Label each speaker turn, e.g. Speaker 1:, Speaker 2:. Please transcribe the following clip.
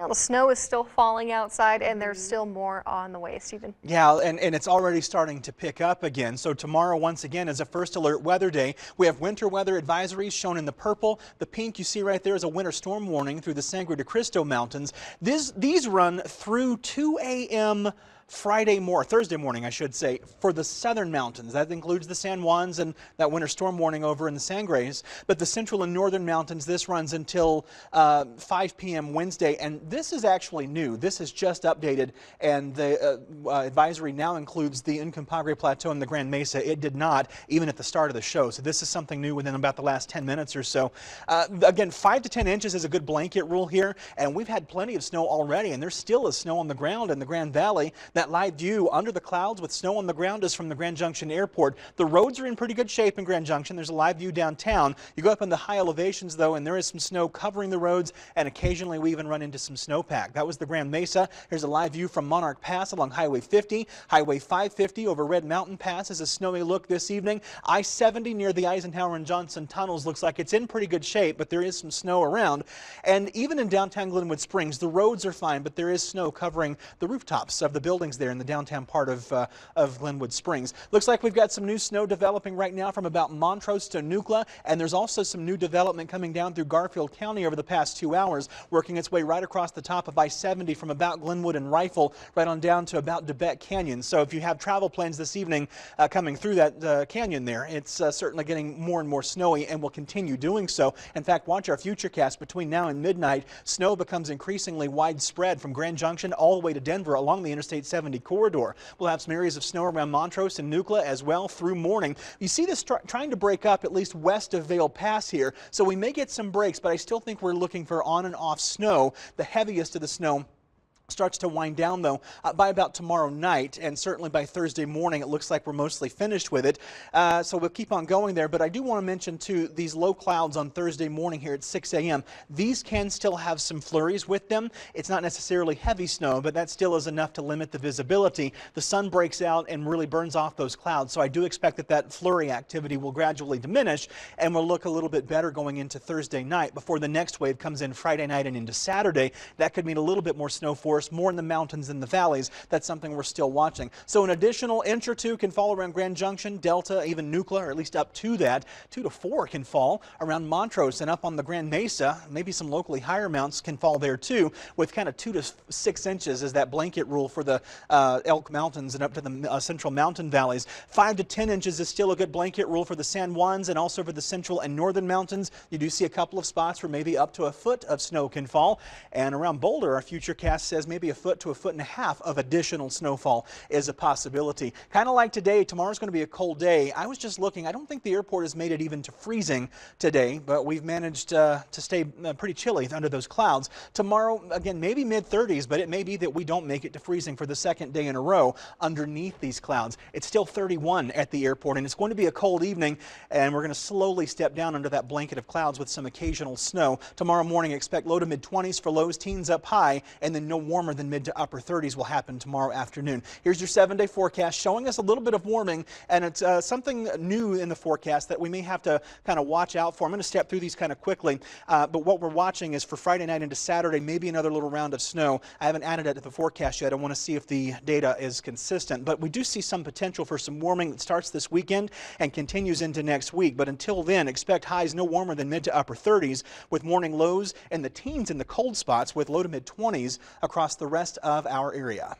Speaker 1: Well, the snow is still falling outside, and there's still more on the way, Stephen.
Speaker 2: Yeah, and it's already starting to pick up again. So tomorrow, once again, is a first alert weather day. We have winter weather advisories shown in the purple. The pink you see right there is a winter storm warning through the Sangre de Cristo Mountains. These run through 2 a.m. Thursday morning, I should say, for the southern mountains. That includes the San Juans and that winter storm warning over in the Sangres. But the central and northern mountains, this runs until 5 p.m. Wednesday. And this is actually new. This is just updated. And the advisory now includes the Uncompahgre Plateau and the Grand Mesa. It did not, even at the start of the show. So this is something new within about the last 10 minutes or so. Again, 5 to 10 inches is a good blanket rule here. And we've had plenty of snow already. And there still is snow on the ground in the Grand Valley. That live view under the clouds with snow on the ground is from the Grand Junction Airport. The roads are in pretty good shape in Grand Junction. There's a live view downtown. You go up in the high elevations, though, and there is some snow covering the roads, and occasionally we even run into some snowpack. That was the Grand Mesa. Here's a live view from Monarch Pass along Highway 50. Highway 550 over Red Mountain Pass is a snowy look this evening. I-70 near the Eisenhower and Johnson tunnels looks like it's in pretty good shape, but there is some snow around. And even in downtown Glenwood Springs, the roads are fine, but there is snow covering the rooftops of the buildings there in the downtown part of Glenwood Springs. Looks like we've got some new snow developing right now from about Montrose to Nucla, and there's also some new development coming down through Garfield County over the past 2 hours, working its way right across the top of I-70 from about Glenwood and Rifle right on down to about DeBet Canyon. So if you have travel plans this evening coming through that canyon there, it's certainly getting more and more snowy and will continue doing so. In fact, watch our futurecast between now and midnight. Snow becomes increasingly widespread from Grand Junction all the way to Denver along the Interstate 70 corridor. We'll have some areas of snow around Montrose and Nucla as well through morning. You see this trying to break up at least west of Vail Pass here, so we may get some breaks, but I still think we're looking for on and off snow. The heaviest of the snow starts to wind down, though, by about tomorrow night, and certainly by Thursday morning it looks like we're mostly finished with it. So we'll keep on going there, but I do want to mention too these low clouds on Thursday morning here at 6 a.m. These can still have some flurries with them. It's not necessarily heavy snow, but that still is enough to limit the visibility. The sun breaks out and really burns off those clouds, so I do expect that flurry activity will gradually diminish and will look a little bit better going into Thursday night before the next wave comes in Friday night and into Saturday. That could mean a little bit more snow for us, more in the mountains than the valleys. That's something we're still watching. So an additional inch or two can fall around Grand Junction, Delta, even Nucla, or at least up to that. 2 to 4 can fall around Montrose and up on the Grand Mesa. Maybe some locally higher amounts can fall there too, with kind of 2 to 6 inches as that blanket rule for the Elk Mountains and up to the central mountain valleys. 5 to 10 inches is still a good blanket rule for the San Juans and also for the central and northern mountains. You do see a couple of spots where maybe up to a foot of snow can fall. And around Boulder, our futurecast says maybe a foot to a foot and a half of additional snowfall is a possibility. Kind of like today, tomorrow's going to be a cold day. I was just looking. I don't think the airport has made it even to freezing today, but we've managed to stay pretty chilly under those clouds. Tomorrow, again, maybe mid-30s, but it may be that we don't make it to freezing for the second day in a row underneath these clouds. It's still 31 at the airport, and it's going to be a cold evening, and we're going to slowly step down under that blanket of clouds with some occasional snow. Tomorrow morning, expect low to mid-20s for lows, teens up high, and then no warmer than mid to upper 30s will happen tomorrow afternoon. Here's your 7-day forecast showing us a little bit of warming, and it's something new in the forecast that we may have to kind of watch out for. I'm going to step through these kind of quickly, but what we're watching is for Friday night into Saturday, maybe another little round of snow. I haven't added it to the forecast yet. I want to see if the data is consistent, but we do see some potential for some warming that starts this weekend and continues into next week. But until then, expect highs no warmer than mid to upper 30s with morning lows in the teens in the cold spots with low to mid 20s across the rest of our area.